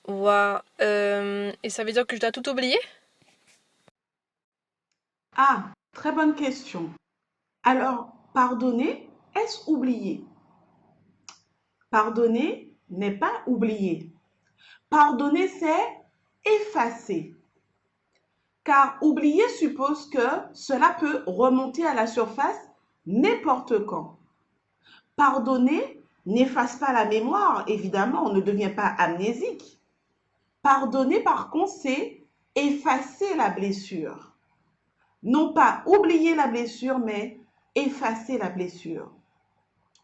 Ouah, et ça veut dire que je dois tout oublier? Ah, très bonne question. Alors, pardonner, est-ce oublier? Pardonner n'est pas oublier. Pardonner, c'est effacer. Car oublier suppose que cela peut remonter à la surface n'importe quand. Pardonner n'efface pas la mémoire, évidemment, on ne devient pas amnésique. Pardonner, par contre, c'est effacer la blessure. Non pas oublier la blessure, mais effacer la blessure.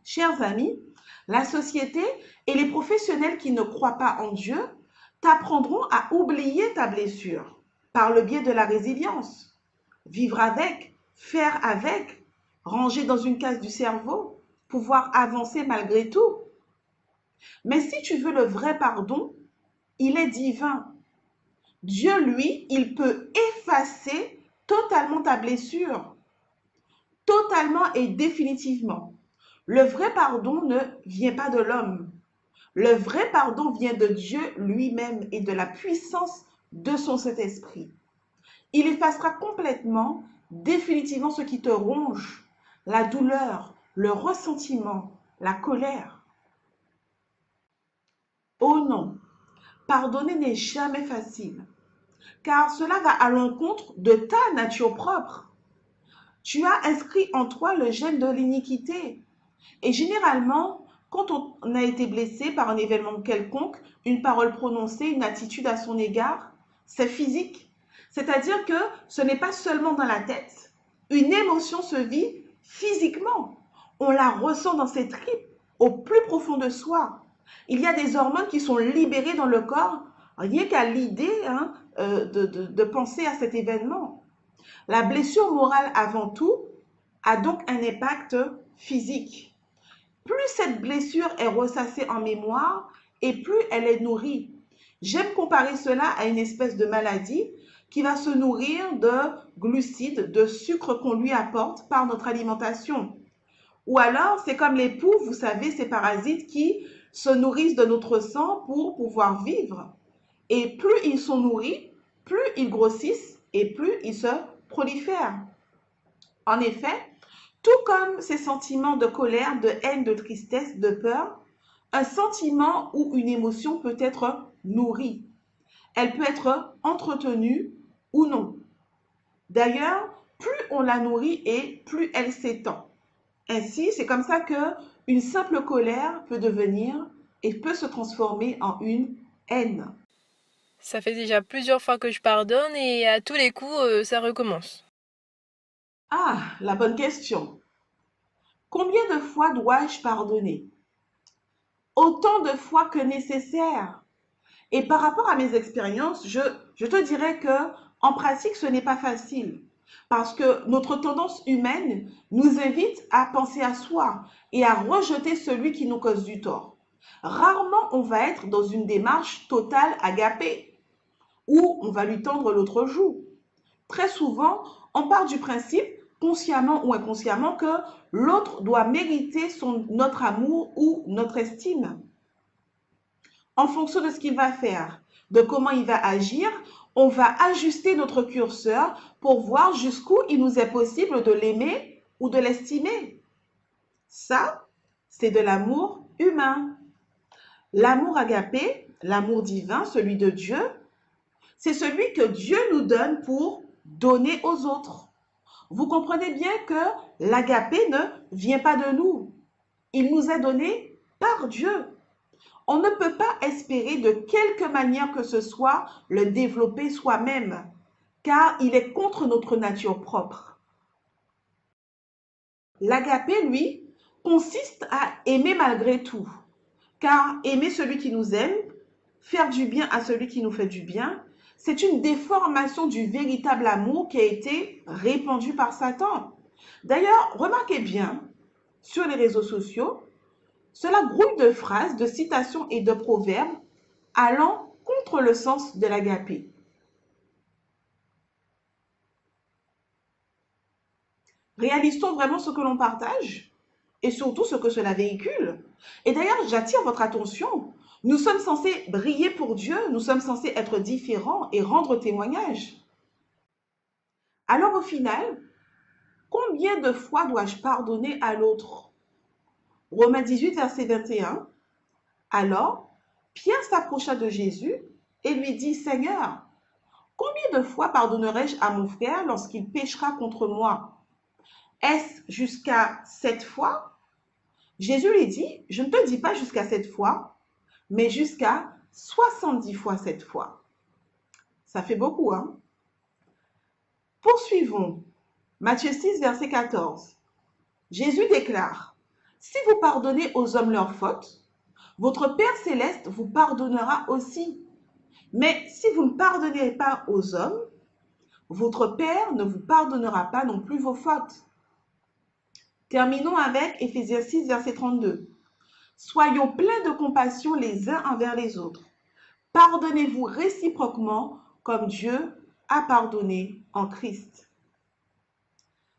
Chers amis, la société et les professionnels qui ne croient pas en Dieu t'apprendront à oublier ta blessure par le biais de la résilience. Vivre avec, faire avec, ranger dans une case du cerveau, pouvoir avancer malgré tout. Mais si tu veux le vrai pardon, il est divin. Dieu, lui, il peut effacer totalement ta blessure, totalement et définitivement. Le vrai pardon ne vient pas de l'homme. Le vrai pardon vient de Dieu lui-même et de la puissance de son Saint-Esprit. Il effacera complètement, définitivement ce qui te ronge, la douleur, le ressentiment, la colère. Oh non, pardonner n'est jamais facile, car cela va à l'encontre de ta nature propre. Tu as inscrit en toi le gène de l'iniquité. Et généralement, quand on a été blessé par un événement quelconque, une parole prononcée, une attitude à son égard, c'est physique. C'est-à-dire que ce n'est pas seulement dans la tête. Une émotion se vit physiquement. On la ressent dans ses tripes, au plus profond de soi. Il y a des hormones qui sont libérées dans le corps, rien qu'à l'idée de penser à cet événement. La blessure morale avant tout a donc un impact physique. Plus cette blessure est ressassée en mémoire et plus elle est nourrie. J'aime comparer cela à une espèce de maladie qui va se nourrir de glucides, de sucre qu'on lui apporte par notre alimentation. Ou alors, c'est comme les poux, vous savez, ces parasites qui se nourrissent de notre sang pour pouvoir vivre. Et plus ils sont nourris, plus ils grossissent et plus ils se prolifèrent. En effet, tout comme ces sentiments de colère, de haine, de tristesse, de peur, un sentiment ou une émotion peut être nourrie. Elle peut être entretenue ou non. D'ailleurs, plus on la nourrit et plus elle s'étend. Ainsi, c'est comme ça que une simple colère peut devenir et peut se transformer en une haine. Ça fait déjà plusieurs fois que je pardonne et à tous les coups, ça recommence. Ah, la bonne question. Combien de fois dois-je pardonner? Autant de fois que nécessaire. Et par rapport à mes expériences, je te dirais que en pratique, ce n'est pas facile. Parce que notre tendance humaine nous invite à penser à soi et à rejeter celui qui nous cause du tort. Rarement on va être dans une démarche totale agapée, où on va lui tendre l'autre joue. Très souvent, on part du principe, consciemment ou inconsciemment, que l'autre doit mériter notre amour ou notre estime. En fonction de ce qu'il va faire, de comment il va agir, on va ajuster notre curseur pour voir jusqu'où il nous est possible de l'aimer ou de l'estimer. Ça, c'est de l'amour humain. L'amour agapé, l'amour divin, celui de Dieu, c'est celui que Dieu nous donne pour donner aux autres. Vous comprenez bien que l'agapé ne vient pas de nous. Il nous est donné par Dieu. On ne peut pas espérer de quelque manière que ce soit le développer soi-même, car il est contre notre nature propre. L'agapé, lui, consiste à aimer malgré tout, car aimer celui qui nous aime, faire du bien à celui qui nous fait du bien, c'est une déformation du véritable amour qui a été répandu par Satan. D'ailleurs, remarquez bien, sur les réseaux sociaux, cela grouille de phrases, de citations et de proverbes allant contre le sens de l'agapé. Réalise-t-on vraiment ce que l'on partage et surtout ce que cela véhicule? Et d'ailleurs, j'attire votre attention. Nous sommes censés briller pour Dieu, nous sommes censés être différents et rendre témoignage. Alors au final, combien de fois dois-je pardonner à l'autre? Romains 18, verset 21. Alors, Pierre s'approcha de Jésus et lui dit, Seigneur, combien de fois pardonnerai-je à mon frère lorsqu'il péchera contre moi? Est-ce jusqu'à 7 fois? Jésus lui dit, je ne te dis pas jusqu'à 7 fois, mais jusqu'à 70 fois 7 fois. Ça fait beaucoup, hein? Poursuivons. Matthieu 6, verset 14. Jésus déclare, si vous pardonnez aux hommes leurs fautes, votre Père céleste vous pardonnera aussi. Mais si vous ne pardonnez pas aux hommes, votre Père ne vous pardonnera pas non plus vos fautes. Terminons avec Éphésiens 6, verset 32. Soyons pleins de compassion les uns envers les autres. Pardonnez-vous réciproquement comme Dieu a pardonné en Christ.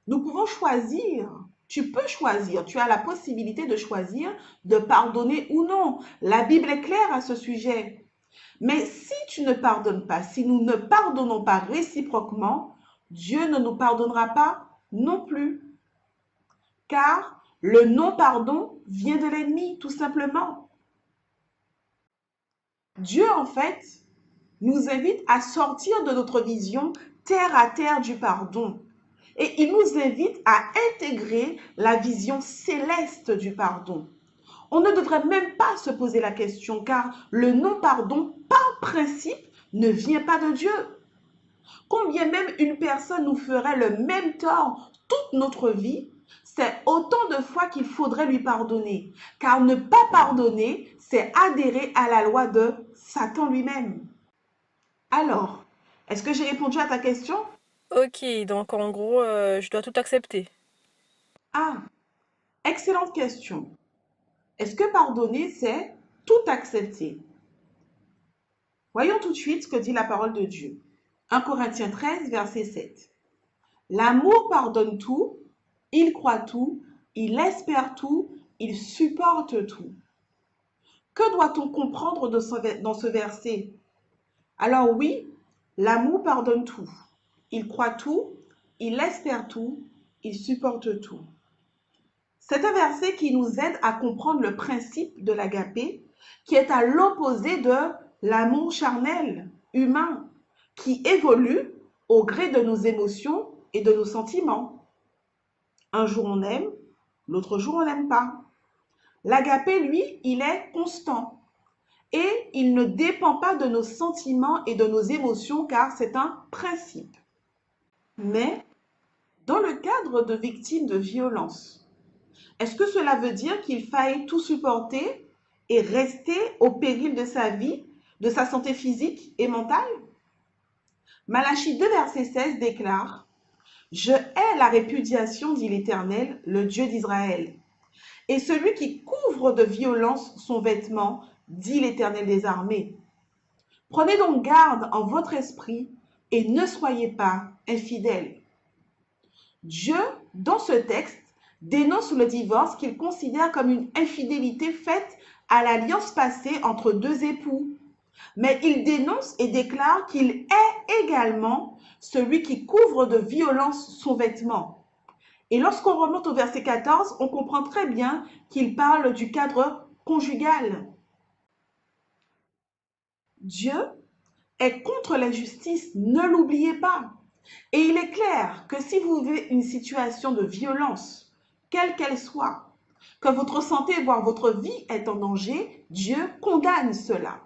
Nous pouvons choisir, tu peux choisir, tu as la possibilité de choisir de pardonner ou non. La Bible est claire à ce sujet. Mais si tu ne pardonnes pas, si nous ne pardonnons pas réciproquement, Dieu ne nous pardonnera pas non plus. Car le non-pardon vient de l'ennemi, tout simplement. Dieu, en fait, nous invite à sortir de notre vision terre à terre du pardon. Et il nous invite à intégrer la vision céleste du pardon. On ne devrait même pas se poser la question car le non-pardon, par principe, ne vient pas de Dieu. Combien même une personne nous ferait le même tort toute notre vie, c'est autant de fois qu'il faudrait lui pardonner. Car ne pas pardonner, c'est adhérer à la loi de Satan lui-même. Alors, est-ce que j'ai répondu à ta question? Ok, donc en gros, je dois tout accepter. Ah, excellente question. Est-ce que pardonner, c'est tout accepter? Voyons tout de suite ce que dit la parole de Dieu. 1 Corinthiens 13, verset 7. L'amour pardonne tout, il croit tout, il espère tout, il supporte tout. Que doit-on comprendre dans ce verset? Alors oui, l'amour pardonne tout. Il croit tout, il espère tout, il supporte tout. C'est un verset qui nous aide à comprendre le principe de l'agapé, qui est à l'opposé de l'amour charnel, humain, qui évolue au gré de nos émotions et de nos sentiments. Un jour on aime, l'autre jour on n'aime pas. L'agapé, lui, il est constant et il ne dépend pas de nos sentiments et de nos émotions car c'est un principe. Mais dans le cadre de victimes de violences, est-ce que cela veut dire qu'il faille tout supporter et rester au péril de sa vie, de sa santé physique et mentale? Malachie 2, verset 16 déclare « Je hais la répudiation, dit l'Éternel, le Dieu d'Israël. Et celui qui couvre de violence son vêtement, dit l'Éternel des armées. Prenez donc garde en votre esprit et ne soyez pas infidèles. » Dieu, dans ce texte, dénonce le divorce qu'il considère comme une infidélité faite à l'alliance passée entre deux époux. Mais il dénonce et déclare qu'il est également celui qui couvre de violence son vêtement. Et lorsqu'on remonte au verset 14, on comprend très bien qu'il parle du cadre conjugal. Dieu est contre l'injustice, ne l'oubliez pas. Et il est clair que si vous vivez une situation de violence, quelle qu'elle soit, que votre santé, voire votre vie est en danger, Dieu condamne cela.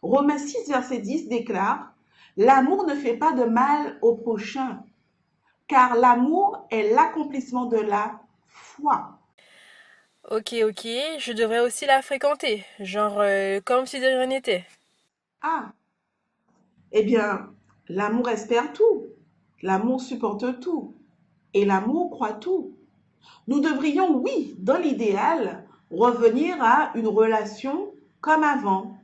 Romains 6, verset 10 déclare « L'amour ne fait pas de mal au prochain, car l'amour est l'accomplissement de la foi. » Ok, je devrais aussi la fréquenter, genre comme si de rien n'était. Ah, eh bien, l'amour espère tout, l'amour supporte tout, et l'amour croit tout. Nous devrions, oui, dans l'idéal, revenir à une relation comme avant.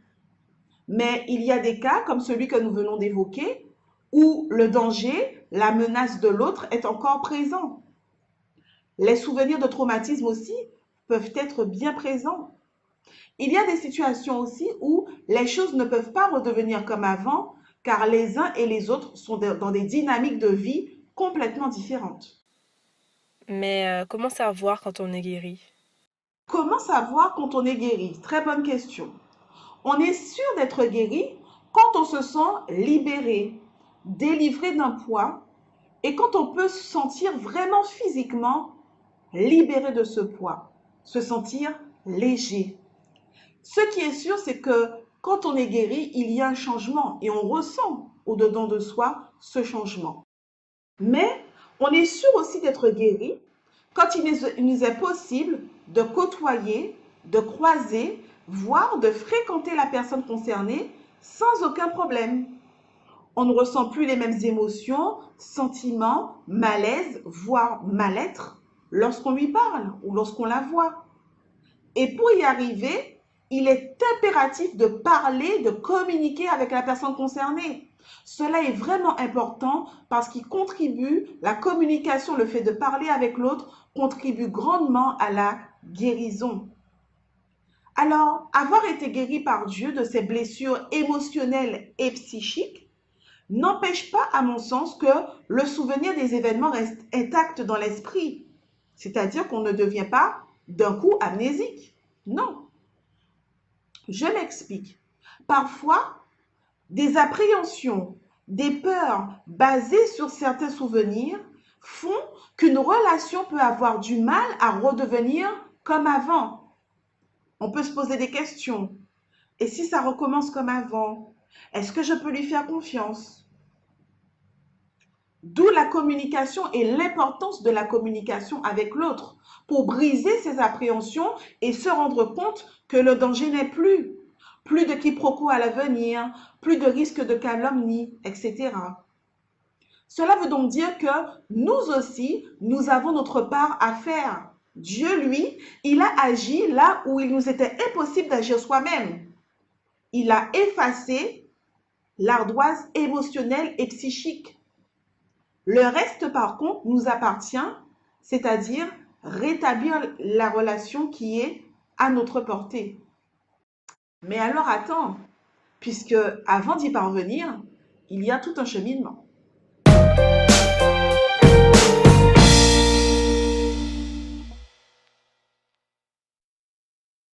Mais il y a des cas, comme celui que nous venons d'évoquer, où le danger, la menace de l'autre est encore présent. Les souvenirs de traumatisme aussi peuvent être bien présents. Il y a des situations aussi où les choses ne peuvent pas redevenir comme avant, car les uns et les autres sont dans des dynamiques de vie complètement différentes. Mais comment savoir quand on est guéri? Comment savoir quand on est guéri? Très bonne question. On est sûr d'être guéri quand on se sent libéré, délivré d'un poids et quand on peut se sentir vraiment physiquement libéré de ce poids, se sentir léger. Ce qui est sûr, c'est que quand on est guéri, il y a un changement et on ressent au-dedans de soi ce changement. Mais on est sûr aussi d'être guéri quand il nous est possible de côtoyer, de croiser, voire de fréquenter la personne concernée sans aucun problème. On ne ressent plus les mêmes émotions, sentiments, malaise, voire mal-être lorsqu'on lui parle ou lorsqu'on la voit. Et pour y arriver, il est impératif de parler, de communiquer avec la personne concernée. Cela est vraiment important parce qu'il contribue, la communication, le fait de parler avec l'autre, contribue grandement à la guérison. Alors, avoir été guéri par Dieu de ses blessures émotionnelles et psychiques n'empêche pas, à mon sens, que le souvenir des événements reste intact dans l'esprit. C'est-à-dire qu'on ne devient pas d'un coup amnésique. Non, je m'explique. Parfois, des appréhensions, des peurs basées sur certains souvenirs font qu'une relation peut avoir du mal à redevenir comme avant. On peut se poser des questions. Et si ça recommence comme avant, est-ce que je peux lui faire confiance? D'où la communication et l'importance de la communication avec l'autre pour briser ses appréhensions et se rendre compte que le danger n'est plus. Plus de quiproquos à l'avenir, plus de risques de calomnie, etc. Cela veut donc dire que nous aussi, nous avons notre part à faire. Dieu, lui, il a agi là où il nous était impossible d'agir soi-même. Il a effacé l'ardoise émotionnelle et psychique. Le reste, par contre, nous appartient, c'est-à-dire rétablir la relation qui est à notre portée. Mais alors attends, puisque avant d'y parvenir, il y a tout un cheminement.